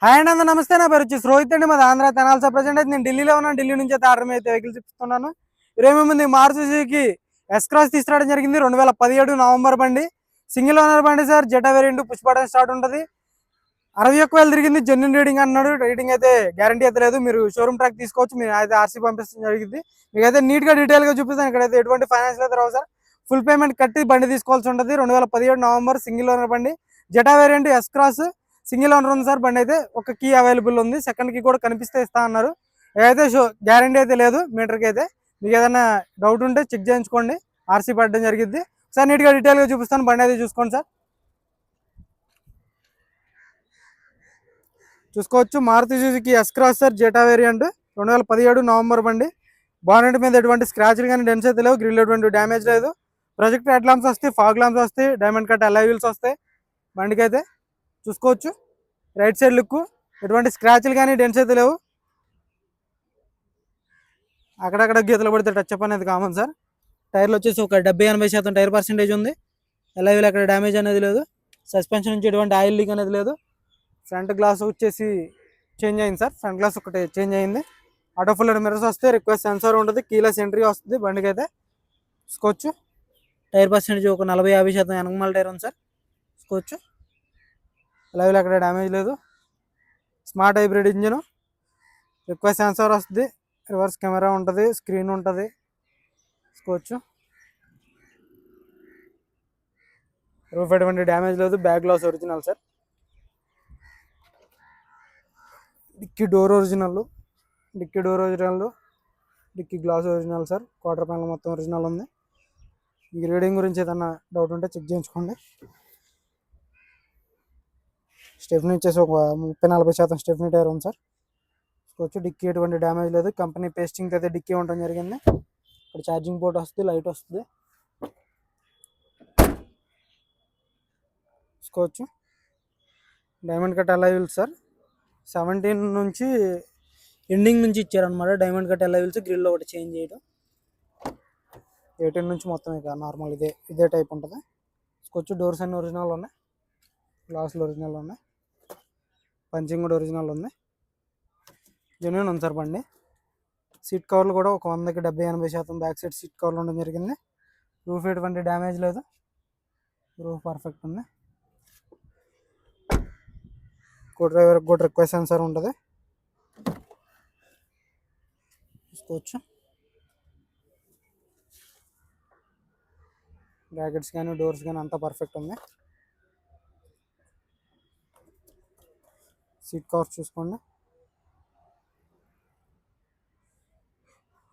Hi అండి, అందరూ నమస్తే. నా పేరు వచ్చేసి రోహిత్ అండి. మాది ఆంధ్ర తెనాలి. ప్రజెంట్ అయితే నేను ఢిల్లీలో ఉన్నాను. ఢిల్లీ నుంచి అయితే ఆర్డర్ అయితే వెహికల్స్ ఇస్తున్నాను. ఇరవై ముందు మారుతి సుజుకి ఎస్ క్రాస్ తీసుకురావడం జరిగింది. 2017 నవంబర్ బండి, సింగిల్ ఓనర్ బండి sir. Zeta variant, push button start ఉంటుంది. 61,000 తిరిగింది. జెన్యున్ రీడింగ్ అన్నాడు. రీడింగ్ అయితే గ్యారంటీ అయితే లేదు. మీరు షోరూమ్ ట్రాక్ తీసుకోవచ్చు. మీరు అయితే ఆర్సీ పంపించడం జరిగింది. మీకు అయితే నీట్ గా డీటెయిల్ గా చూపిస్తాను. ఇక్కడైతే ఎటువంటి ఫైనాన్స్ అయితే రావు సార్. ఫుల్ పేమెంట్ కట్టి బండి తీసుకోవాల్సి ఉంటుంది. 2017 నవంబర్ సింగిల్ ఓనర్ బండి, Zeta variant, S cross, single owner ఉంది సార్. బండి అయితే ఒక కీ అవైలబుల్ ఉంది. సెకండ్ కీ కూడా కనిపిస్తే ఇస్తా అన్నారు. ఏదైతే గ్యారంటీ అయితే లేదు మీటర్కి అయితే. మీకు ఏదైనా డౌట్ ఉంటే చెక్ చేయించుకోండి. ఆర్సీ పడడం జరిగింది సార్. నీట్గా డీటెయిల్గా చూపిస్తాను. బండి అయితే చూసుకోండి సార్. చూసుకోవచ్చు. Maruti Suzuki S cross sir, Zeta variant, 2017 November బండి. బానెట్ మీద ఎటువంటి స్క్రాచ్లు కానీ డెన్స్ అయితే లేవు. గ్రిల్ ఎటువంటి డ్యామేజ్ లేదు. ప్రొజెక్ట్ హెడ్ లాంప్స్ వస్తాయి, ఫాగ్ లాంప్స్ వస్తాయి, డైమండ్ కట్ అలై వీల్స్ వస్తాయి బండికి అయితే. చూసుకోవచ్చు. రైట్ సైడ్ లుక్, ఎటువంటి స్క్రాచ్లు కానీ డెన్స్ అయితే లేవు. అక్కడక్కడ గీతలు పడితే టచ్ అప్ అనేది కామన్ సార్. టైర్లు వచ్చేసి ఒక 70-80% టైర్ పర్సెంటేజ్ ఉంది. అలై వీల్ అక్కడ డ్యామేజ్ అనేది లేదు. సస్పెన్షన్ నుంచి ఎటువంటి ఆయిల్ లీక్ అనేది లేదు. ఫ్రంట్ గ్లాస్ వచ్చేసి చేంజ్ అయింది సార్. ఫ్రంట్ గ్లాస్ ఒకటి చేంజ్ అయింది. ఆటో ఫుల్ మిర్రర్స్ వస్తే, రిక్వెస్ట్ సెన్సార్ ఉంటుంది, కీలెస్ ఎంట్రీ వస్తుంది బండికి అయితే. చూసుకోవచ్చు. టైర్ పర్సెంటేజ్ ఒక 40-50% వెనకమాల టైర్ ఉంది సార్. చూసుకోవచ్చు. లైవ్లో అక్కడ డ్యామేజ్ లేదు. Smart hybrid engine, request sensor వస్తుంది, రివర్స్ కెమెరా ఉంటుంది, స్క్రీన్ ఉంటుంది. చూసుకోవచ్చు. రూఫ్ ఎటువంటి డ్యామేజ్ లేదు. Back glass original sir. Dicky door original, dicky glass original sir. Quarter panel మొత్తం ఒరిజినల్ ఉంది. ఈ రీడింగ్ గురించి ఏదన్నా డౌట్ ఉంటే చెక్ చేయించుకోండి. స్టెఫ్నీ వచ్చేసి ఒక 30-40% స్టెఫ్నీ టైర్ ఉంది సార్. చూసుకోవచ్చు. డిక్కీ ఎటువంటి డ్యామేజ్ లేదు. కంపెనీ పేస్టింగ్ అయితే డిక్కీ ఉండడం జరిగింది. ఇక్కడ ఛార్జింగ్ పోర్ట్ వస్తుంది, లైట్ వస్తుంది. చూసుకోవచ్చు. Diamond cut alloy wheels sir. 17 నుంచి ఎండింగ్ నుంచి ఇచ్చారనమాట diamond cut alloy wheels. Grille ఒకటి చేంజ్ చేయడం. 18 నుంచి మొత్తం ఇక నార్మల్ ఇదే టైప్ ఉంటుంది. చూసుకోవచ్చు. డోర్స్ అన్ని ఒరిజినల్ ఉన్నాయి, గ్లాసులు ఒరిజినల్ ఉన్నాయి, పంచింగ్ కూడా ఒరిజినల్ ఉంది. జెన్యూన్ ఉంది సార్ బండి. సీట్ కవర్లు కూడా ఒక 100కి 70-80% బ్యాక్ సైడ్ సీట్ కవర్లు ఉండడం జరిగింది. రూఫ్ ఎటువంటి డ్యామేజ్ లేదు. రూఫ్ పర్ఫెక్ట్ ఉంది. కో డ్రైవర్ కూడా రిక్వెస్ట్ సెన్సార్ ఉంటుంది. చూసుకోవచ్చు. బ్రాకెట్స్ కానీ డోర్స్ కానీ అంతా పర్ఫెక్ట్ ఉంది. సీట్ కవర్స్ చూసుకోండి.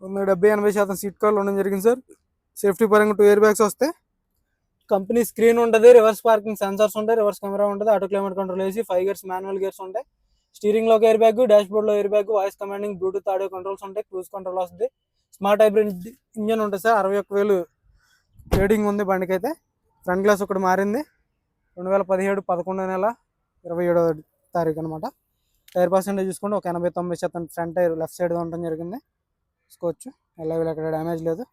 70-80% సీట్ కవర్లు ఉండడం జరిగింది సార్. సేఫ్టీ పరంగా 2 ఎయిర్ బ్యాగ్స్ వస్తాయి. కంపెనీ స్క్రీన్ ఉంటుంది, రివర్స్ పార్కింగ్ సెన్సార్స్ ఉంటాయి, రివర్స్ కెమెరా ఉంటుంది, ఆటో క్లైమేట్ కంట్రోల్ వేసి 5 గేర్స్ మాన్యువల్ గేర్స్ ఉంటాయి. స్టీరింగ్ లో ఎయిర్ బ్యాగ్, డాష్ బోర్డ్ లో air bag, voice commanding, Bluetooth audio controls ఉంటాయి, క్రూజ్ కంట్రోల్ వస్తుంది. స్మార్ట్ హైబ్రిడ్ ఇంజన్ ఉంటుంది సార్. 61,000 రేటింగ్ ఉంది బండికి అయితే. ఫ్రంట్ గ్లాస్ ఒకటి మారింది. 2017 11 నెల 27వ తారీఖు అనమాట. టైర్ పర్సెంటేజ్ చూసుకుంటే ఒక 80-90% ఫ్రంట్ టైర్ లెఫ్ట్ సైడ్ ఉండడం జరిగింది. చూసుకోవచ్చు. ఎలాగో అక్కడ డ్యామేజ్ లేదు.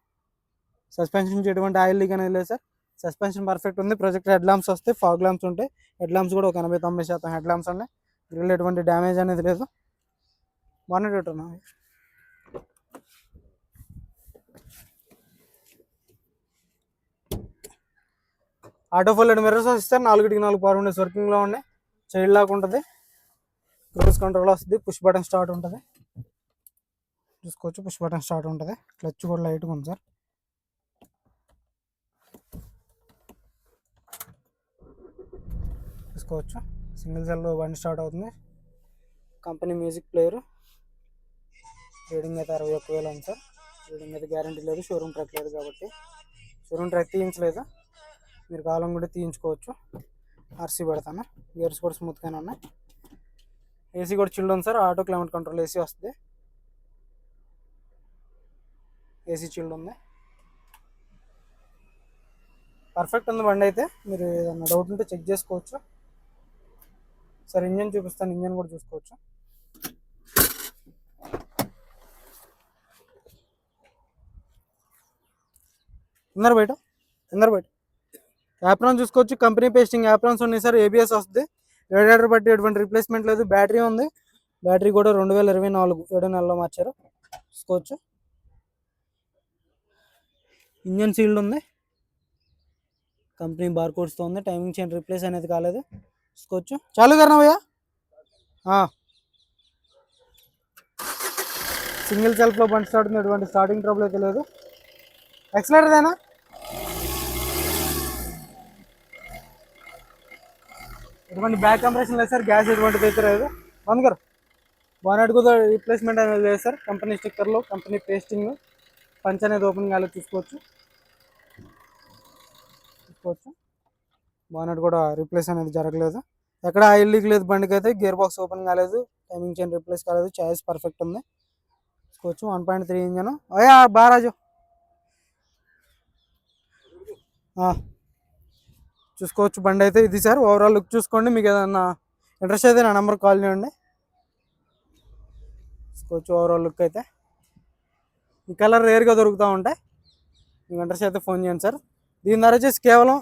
సస్పెన్షన్ నుంచి ఎటువంటి ఆయిల్ లీక్ అనేది లేదు సార్. సస్పెన్షన్ పర్ఫెక్ట్ ఉంది. ప్రొజెక్టర్ హెడ్ లాంప్స్ వస్తాయి, ఫాగ్ లాంప్స్ ఉంటాయి. హెడ్ లాంప్స్ కూడా ఒక 80-90% హెడ్ లాంప్స్ ఉన్నాయి. గ్రిల్ ఎటువంటి డ్యామేజ్ అనేది లేదు. బానెట్ ఉన్నాయి. ఆటో ఫోల్డెడ్ మిర్రర్స్ వస్తాయి. 4కి 4 పవర్ విండోస్ వర్కింగ్లో ఉన్నాయి. చైల్డ్ లాక్ ఉంటుంది, క్రూజ్ కంట్రోల్ వస్తుంది, పుష్ బటన్ స్టార్ట్ ఉంటుంది. చూసుకోవచ్చు. పుష్ బటన్ స్టార్ట్ ఉంటుంది. క్లచ్ కూడా లైట్గా ఉంది సార్. చూసుకోవచ్చు. సింగిల్ సెల్లో బండి స్టార్ట్ అవుతుంది. Company music player. రీడింగ్ అయితే 61,000 ఉంది సార్. రీడింగ్ అయితే గ్యారంటీ లేదు, షోరూమ్ ట్రాక్ లేదు కాబట్టి. షోరూమ్ ట్రాక్ తీయించలేదు, మీరు కాలం కూడా తీయించుకోవచ్చు. ఆర్సీ పెడతాను. గేర్స్ కూడా స్మూత్గానే ఉన్నాయి. ఏసీ కూడా చిల్డ్ ఉంది sir. Auto climate control AC వస్తుంది. ఏసీ చిల్డ్ ఉంది. పర్ఫెక్ట్ ఉంది బండి అయితే. మీరు ఏదన్నా డౌట్ ఉంటే చెక్ చేసుకోవచ్చు సార్. ఇంజన్ చూపిస్తాను, ఇంజన్ కూడా చూసుకోవచ్చు. అందరు బయట యాప్రాన్స్ చూసుకోవచ్చు. కంపెనీ పేస్టింగ్ యాప్రాన్స్ ఉన్నాయి సార్. ఏబిఎస్ వస్తుంది. రేడియేటర్ బట్టి ఎటువంటి రీప్లేస్మెంట్ లేదు. బ్యాటరీ ఉంది, బ్యాటరీ కూడా 2024 7 నెలలో మార్చారు. చూసుకోవచ్చు. ఇంజన్ సీల్డ్ ఉంది, కంపెనీ బార్ కోడ్స్తో ఉంది. టైమింగ్ చైన్ రీప్లేస్ అనేది కాలేదు. చూసుకోవచ్చు. చాలు కర్నా భయ్యా. సింగిల్ సెల్ఫ్లో బండి స్టార్ట్ ఉంది, ఎటువంటి స్టార్టింగ్ ట్రబుల్ అయితే లేదు. ఎక్సలరేటర్ ఏనా, ఎటువంటి బ్యాక్ కంప్రెషన్ లేదు సార్. గ్యాస్ ఎటువంటిది అయితే లేదు. బంద్ కర్. బానెట్ కూడా రీప్లేస్మెంట్ అనేది లేదు సార్. కంపెనీ స్టిక్కర్లు, కంపెనీ పేస్టింగ్, పంచ్ అనేది ఓపెన్ కాలేదు. చూసుకోవచ్చు. బానెట్ కూడా రీప్లేస్ అనేది జరగలేదు. ఎక్కడ ఆయిల్ లీక్ లేదు బండికి అయితే. గేర్ బాక్స్ ఓపెన్ కాలేదు, టైమింగ్ చైన్ రీప్లేస్ కాలేదు. చాయిస్ పర్ఫెక్ట్ ఉంది. చూసుకోవచ్చు. 1.3 ఇంజన్. అయ్యా బారాజు చూసుకోవచ్చు. బండి అయితే ఇది సార్. ఓవరాల్ లుక్ చూసుకోండి. మీకు ఏదన్నా ఇంట్రెస్ట్ అయితే నా నెంబర్ కాల్ చేయండి. చూసుకోవచ్చు. ఓవరాల్ లుక్ అయితే ఈ కలర్ రేర్గా దొరుకుతూ ఉంటాయి. మీకు ఇంట్రెస్ట్ అయితే ఫోన్ చేయండి సార్. దీని ధర వచ్చేసి కేవలం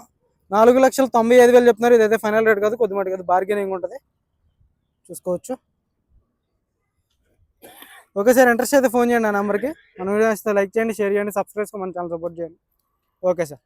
4,95,000 చెప్తున్నారు. ఇదైతే ఫైనల్ రేట్ కాదు, కొద్దిమాట కాదు, బార్గెనింగ్ ఉంటుంది. చూసుకోవచ్చు. ఓకే సార్, ఇంట్రెస్ట్ అయితే ఫోన్ చేయండి నా నెంబర్కి. మన వీడియో వస్తే లైక్ చేయండి, షేర్ చేయండి, సబ్స్క్రైబ్ చేసుకోండి, మన ఛానల్ సపోర్ట్ చేయండి. Okay sir.